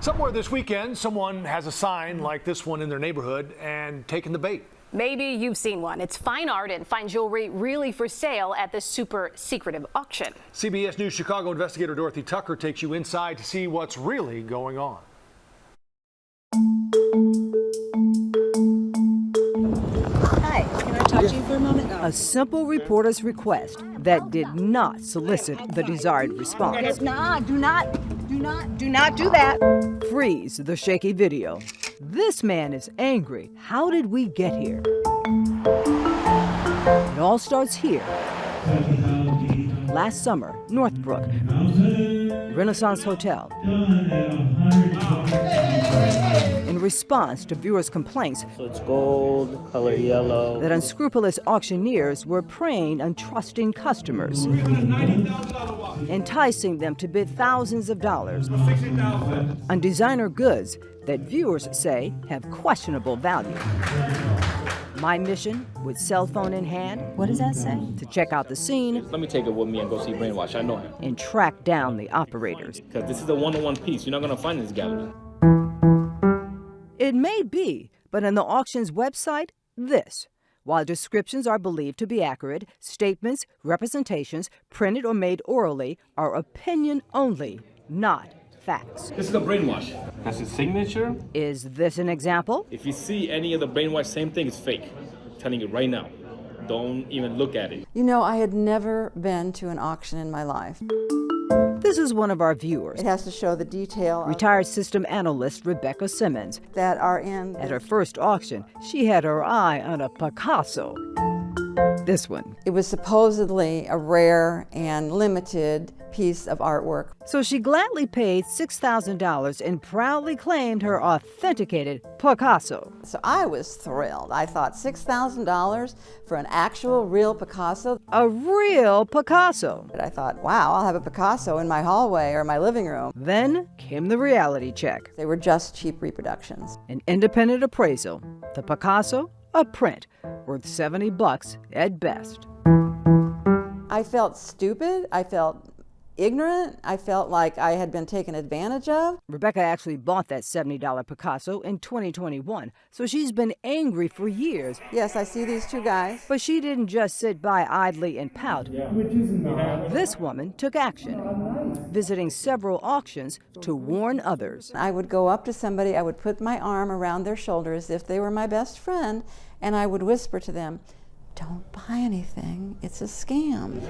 Somewhere this weekend, someone has a sign like this one in their neighborhood and taken the bait. Maybe you've seen one. It's fine art and fine jewelry really for sale at this super secretive auction. CBS News Chicago investigator Dorothy Tucker takes you inside to see what's really going on. Hi, can I talk to you for a moment? A simple reporter's request that did not solicit the desired response. Do not do that. Freeze the shaky video. This man is angry. How did we get here? It all starts here. Last summer, Northbrook, Renaissance Hotel. In response to viewers' complaints, so it's gold, color yellow, that unscrupulous auctioneers were preying on trusting customers, enticing them to bid thousands of dollars on designer goods that viewers say have questionable value. My mission, with cell phone in hand, What does that say? to check out the scene let me take it with me and go see Brainwash. I know him. and track down the operators. Because this is a one-on-one piece. You're not going to find in this gallery. It may be, but on the auction's website, this. While descriptions are believed to be accurate, statements, representations, printed or made orally, are opinion only, not facts. This is a Brainwash. That's his signature. Is this an example? If you see any of the Brainwash, same thing, it's fake. I'm telling you right now. Don't even look at it. You know, I had never been to an auction in my life. This is one of our viewers, It has to show the detail retired system analyst Rebecca Simmons. that are in. At her first auction, she had her eye on a Picasso. This one. It was supposedly a rare and limited piece of artwork. So she gladly paid $6,000 and proudly claimed her authenticated Picasso. So I was thrilled. I thought $6,000 for an actual real Picasso. A real Picasso. But I thought, wow, I'll have a Picasso in my hallway or my living room. Then came the reality check. They were just cheap reproductions. An independent appraisal. The Picasso, a print, worth $70 at best. I felt stupid. I felt ignorant. I felt like I had been taken advantage of. Rebecca actually bought that $70 Picasso in 2021, so she's been angry for years. Yes, I see these two guys. But she didn't just sit by idly and pout. This woman took action, visiting several auctions to warn others. I would go up to somebody, I would put my arm around their shoulder as if they were my best friend, and I would whisper to them, "Don't buy anything, it's a scam."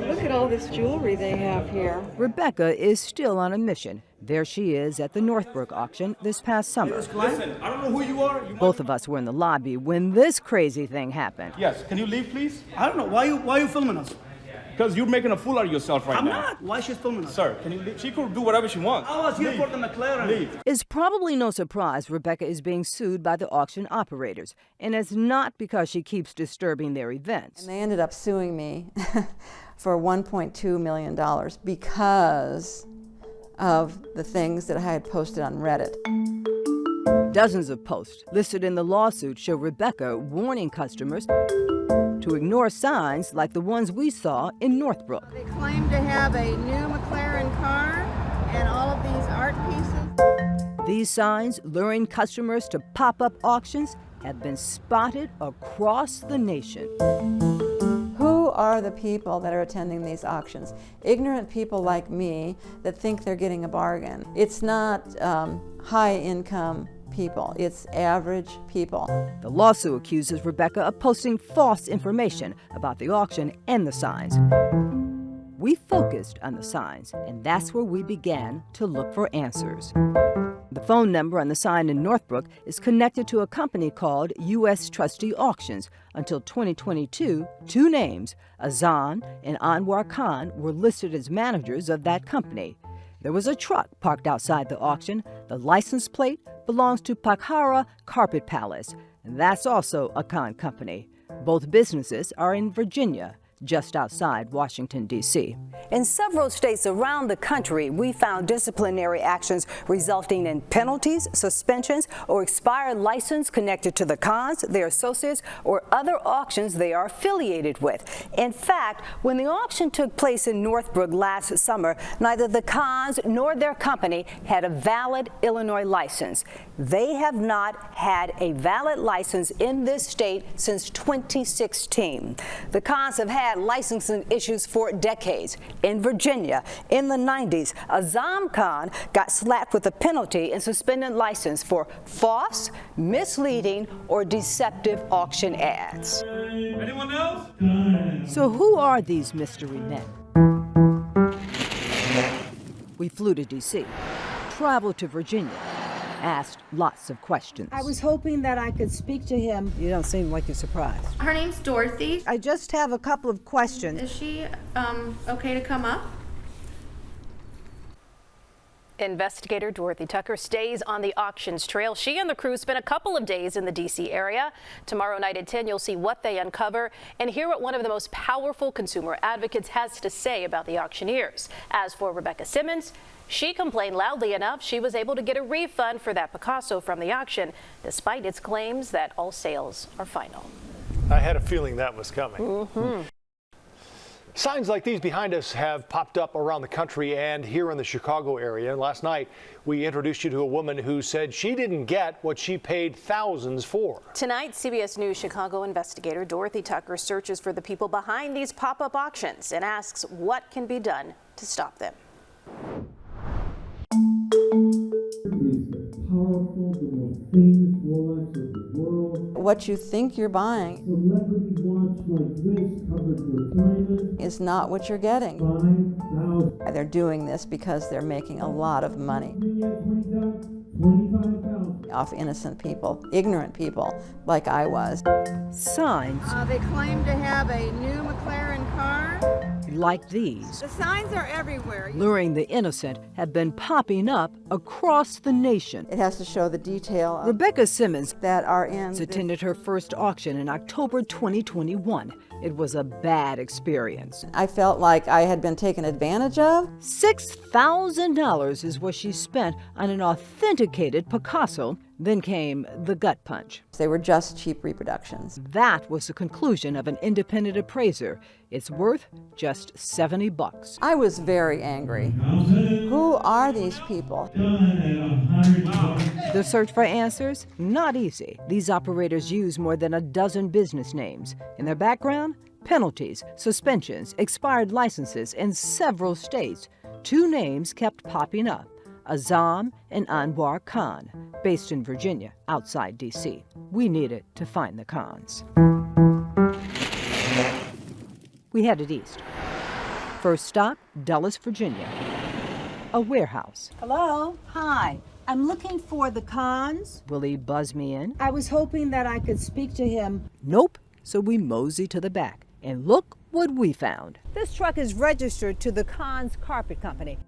Look at all this jewelry they have here. Rebecca is still on a mission. There she is at the Northbrook auction this past summer. Listen, I don't know who you are. Both of us were in the lobby when this crazy thing happened. Yes, can you leave, please? I don't know. Why you filming us? Because you're making a fool out of yourself right I'm now. not. Why she's filming us? Sir, can you leave? She could do whatever she wants. I was here for the McLaren. Leave. It's probably no surprise Rebecca is being sued by the auction operators, and it's not because she keeps disturbing their events. And they ended up suing me for $1.2 million because of the things that I had posted on Reddit. Dozens of posts listed in the lawsuit show Rebecca warning customers to ignore signs like the ones we saw in Northbrook. They claim to have a new McLaren car and all of these art pieces. These signs luring customers to pop-up auctions have been spotted across the nation. Who are the people that are attending these auctions? Ignorant people like me that think they're getting a bargain. It's not high-income people, it's average people. The lawsuit accuses Rebecca of posting false information about the auction and the signs. We focused on the signs, and that's where we began to look for answers. The phone number on the sign in Northbrook is connected to a company called U.S. Trustee Auctions. Until 2022, two names, Azan and Anwar Khan, were listed as managers of that company. There was a truck parked outside the auction. The license plate belongs to Pakhara Carpet Palace, and that's also a Khan company. Both businesses are in Virginia. just outside Washington, D.C. In several states around the country, we found disciplinary actions resulting in penalties, suspensions, or expired license connected to the cons, their associates, or other auctions they are affiliated with. In fact, when the auction took place in Northbrook last summer, neither the cons nor their company had a valid Illinois license. They have not had a valid license in this state since 2016. The cons have had licensing issues for decades. In Virginia, in the 90s, a Con got slapped with a penalty and suspended license for false, misleading, or deceptive auction ads. Anyone else? So who are these mystery men? We flew to D.C., traveled to Virginia, asked lots of questions. I was hoping that I could speak to him. You don't seem like you're surprised. Her name's Dorothy. I just have a couple of questions. Is she okay to come up? Investigator Dorothy Tucker stays on the auctions trail. She and the crew spent a couple of days in the D.C. area. Tomorrow night at 10, you'll see what they uncover and hear what one of the most powerful consumer advocates has to say about the auctioneers. As for Rebecca Simmons, she complained loudly enough she was able to get a refund for that Picasso from the auction, despite its claims that all sales are final. I had a feeling that was coming. Signs like these behind us have popped up around the country and here in the Chicago area. And last night, we introduced you to a woman who said she didn't get what she paid thousands for. Tonight, CBS News Chicago investigator Dorothy Tucker searches for the people behind these pop-up auctions and asks what can be done to stop them. Powerful, the most famous Rolex of the world. What you think you're buying Celebrity watch like this covered with diamonds. is not what you're getting. 5,000. They're doing this because they're making a lot of money 25,000. off innocent people, ignorant people like I was. Signs They claim to have a new McLaren car. like these, The signs are everywhere. luring the innocent, have been popping up across the nation. It has to show the detail Rebecca Simmons that are in this. attended her first auction in October 2021. It was a bad experience. I felt like I had been taken advantage of. $6,000 is what she spent on an authenticated Picasso. Then came the gut punch. They were just cheap reproductions. That was the conclusion of an independent appraiser. It's worth just $70. I was very angry. Who are these people? The search for answers? Not easy. These operators use more than a dozen business names. In their background, penalties, suspensions, expired licenses in several states. Two names kept popping up: Azam and Anwar Khan, based in Virginia, outside D.C. We needed to find the cons. We headed east. First stop, Dulles, Virginia. A warehouse. Hello? Hi. I'm looking for the cons. Will he buzz me in? I was hoping that I could speak to him. Nope. So we mosey to the back. And look what we found. This truck is registered to the Cons Carpet Company.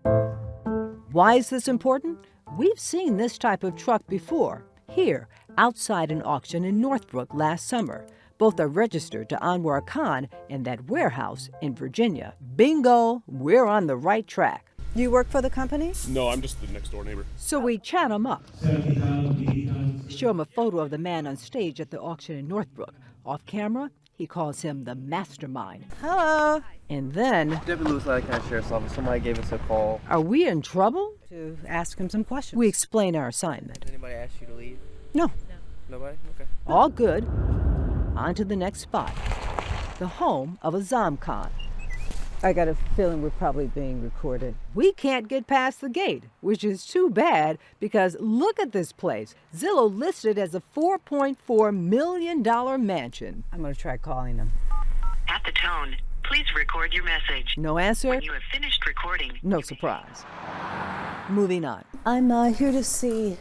Why is this important? We've seen this type of truck before, here, outside an auction in Northbrook last summer. Both are registered to Anwar Khan and that warehouse in Virginia. Bingo, we're on the right track. You work for the company? No, I'm just the next door neighbor. So we chat him up, 70,000, 80,000. show him a photo of the man on stage at the auction in Northbrook. Off camera, he calls him the mastermind. Hello. And then, Deputy Lewis County Sheriff's Office. Somebody gave us a call. are we in trouble? To ask him some questions. We explain our assignment. Did anybody ask you to leave? No, Nobody? Okay. all good. On to the next spot, the home of Azam Khan. I got a feeling we're probably being recorded. We can't get past the gate, which is too bad because look at this place. Zillow listed as a $4.4 million mansion. I'm going to try calling them. At the tone, please record your message. No answer, When you have finished recording, no surprise. Moving on. I'm here to see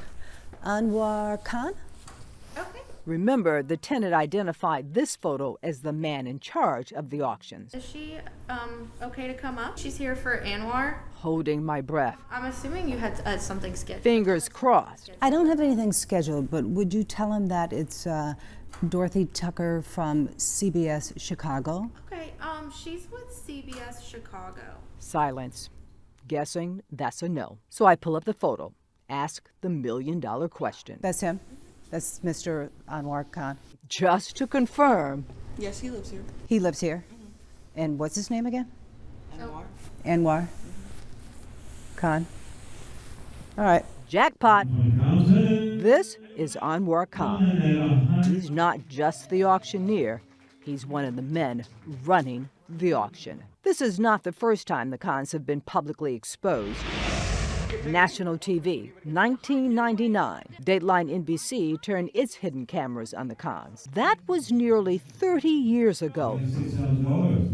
Anwar Khan. Okay. Remember, the tenant identified this photo as the man in charge of the auctions. Is she okay to come up? She's here for Anwar. Holding my breath, I'm assuming you had something scheduled. fingers crossed. I don't have anything scheduled, but would you tell him that it's Dorothy Tucker from CBS Chicago? Okay. She's with CBS Chicago. Silence. Guessing that's a no. So I pull up the photo. Ask the million-dollar question. That's him. That's Mr. Anwar Khan. Just to confirm. Yes, he lives here. He lives here. And what's his name again? Anwar. Anwar Khan. All right. Jackpot. This is Anwar Khan. He's not just the auctioneer. He's one of the men running the auction. This is not the first time the Khans have been publicly exposed. National TV, 1999. Dateline NBC turned its hidden cameras on the Khans. That was nearly 30 years ago.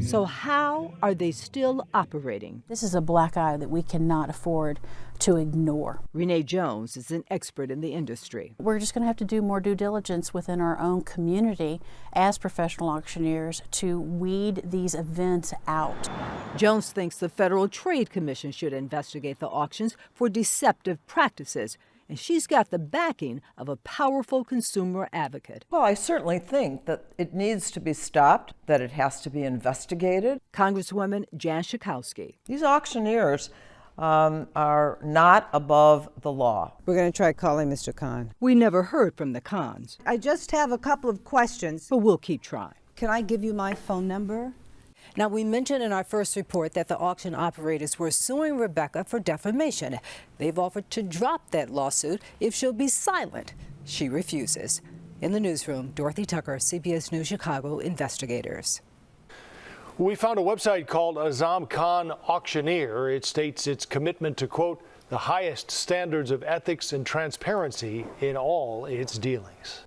So how are they still operating? This is a black eye that we cannot afford to ignore. Renee Jones is an expert in the industry. We're just going to have to do more due diligence within our own community as professional auctioneers to weed these events out. Jones thinks the Federal Trade Commission should investigate the auctions for deceptive practices, and she's got the backing of a powerful consumer advocate. Well, I certainly think that it needs to be stopped, that it has to be investigated. Congresswoman Jan Schakowsky. These auctioneers are not above the law. We're going to try calling Mr. Khan. We never heard from the Khans. I just have a couple of questions. But we'll keep trying. Can I give you my phone number? Now, we mentioned in our first report that the auction operators were suing Rebecca for defamation. They've offered to drop that lawsuit if she'll be silent. She refuses. In the newsroom, Dorothy Tucker, CBS News Chicago Investigators. We found a website called Azam Khan Auctioneer. It states its commitment to, quote, the highest standards of ethics and transparency in all its dealings.